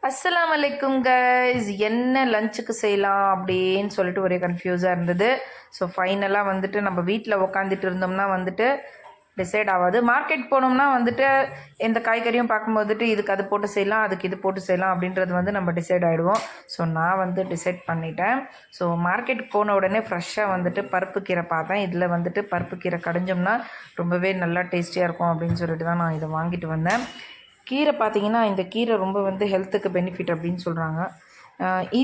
அஸ்ஸலாமு அலைக்கும் கைஸ். என்ன லஞ்சுக்கு செய்யலாம் அப்படின்னு சொல்லிட்டு ஒரே கன்ஃபியூஸாக இருந்தது. ஸோ ஃபைனலாக வந்துட்டு நம்ம வீட்டில் உக்காந்துட்டு இருந்தோம்னா வந்துட்டு டிசைட் ஆகாது. மார்க்கெட் போனோம்னா வந்துட்டு எந்த காய்கறியும் பார்க்கும்போதுட்டு இதுக்கு அது போட்டு செய்யலாம், அதுக்கு இது போட்டு செய்யலாம் அப்படின்றது வந்து நம்ம டிசைட் ஆகிடுவோம். ஸோ நான் வந்து டிசைட் பண்ணிட்டேன். ஸோ மார்க்கெட்டுக்கு போன உடனே ஃப்ரெஷ்ஷாக வந்துட்டு பருப்பு கீரை பார்த்தேன். இதில் வந்துட்டு பருப்பு கீரை கடைஞ்சோம்னா ரொம்பவே நல்லா டேஸ்டியாக இருக்கும் அப்படின்னு சொல்லிட்டு தான் நான் இதை வாங்கிட்டு வந்தேன். கீரை பார்த்தீங்கன்னா இந்த கீரை ரொம்ப வந்து ஹெல்த்துக்கு பெனிஃபிட் அப்படின்னு சொல்கிறாங்க.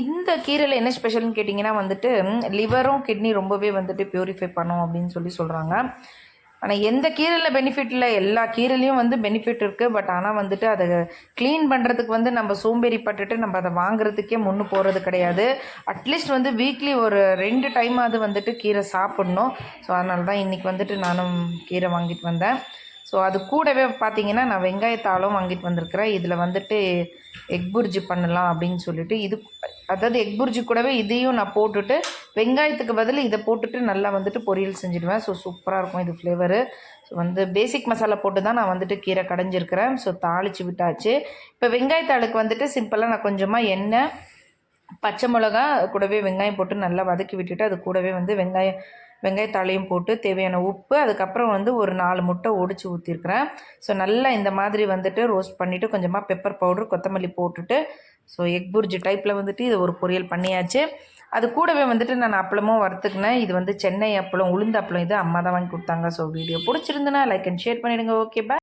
இந்த கீரையில் என்ன ஸ்பெஷல்னு கேட்டிங்கன்னா வந்துட்டு லிவரும் கிட்னி ரொம்பவே வந்துட்டு ப்யூரிஃபை பண்ணும் அப்படின்னு சொல்கிறாங்க. ஆனால் எந்த கீரையில் பெனிஃபிட் இல்லை, எல்லா கீரையிலையும் வந்து பெனிஃபிட் இருக்குது. பட் ஆனால் வந்துட்டு அதை க்ளீன் பண்ணுறதுக்கு வந்து நம்ம சோம்பேறி பட்டுட்டு நம்ம அதை வாங்குறதுக்கே முன்னு போகிறது கிடையாது. அட்லீஸ்ட் வந்து வீக்லி ஒரு 2 டைமாவது வந்துட்டு கீரை சாப்பிட்ணும். ஸோ அதனால தான் இன்றைக்கி வந்துட்டு நானும் கீரை வாங்கிட்டு வந்தேன். ஸோ அது கூடவே பார்த்தீங்கன்னா நான் வெங்காயத்தாளும் வாங்கிட்டு வந்திருக்கிறேன். இதில் வந்துட்டு எக் புர்ஜி பண்ணலாம் அப்படின்னு சொல்லிட்டு அதாவது எக் புர்ஜி கூடவே இதையும் நான் போட்டுட்டு வெங்காயத்துக்கு பதில் இதை போட்டுட்டு நல்லா வந்துட்டு பொரியல் செஞ்சுடுவேன். ஸோ சூப்பராக இருக்கும் இது ஃப்ளேவரு. ஸோ வந்து பேசிக் மசாலா போட்டு தான் நான் வந்துட்டு கீரை கடைஞ்சிருக்கிறேன். ஸோ தாளித்து விட்டாச்சு. இப்போ வெங்காயத்தாளுக்கு வந்துட்டு சிம்பிளாக நான் கொஞ்சமாக எண்ணெய், பச்சை மிளகா கூடவே வெங்காயம் போட்டு நல்லா வதக்கி விட்டுட்டு அது கூடவே வந்து வெங்காயத்தாளையும் போட்டு தேவையான உப்பு, அதுக்கப்புறம் வந்து ஒரு 4 முட்டை ஒடிச்சு ஊற்றிருக்கிறேன். ஸோ நல்லா இந்த மாதிரி வந்துட்டு ரோஸ்ட் பண்ணிவிட்டு கொஞ்சமாக பெப்பர் பவுடர், கொத்தமல்லி போட்டுட்டு ஸோ எக் புர்ஜி டைப்பில் வந்துட்டு இது ஒரு பொரியல் பண்ணியாச்சு. அது கூடவே வந்துட்டு நான் அப்பளமும் வறுத்துக்கினேன். இது வந்து சென்னை அப்பளம், உளுந்த அப்பளம். இது அம்மா தான் வாங்கி கொடுத்தாங்க. ஸோ வீடியோ பிடிச்சிருந்துன்னா லைக் அண்ட் ஷேர் பண்ணிவிடுங்க. ஓகே, பாய்.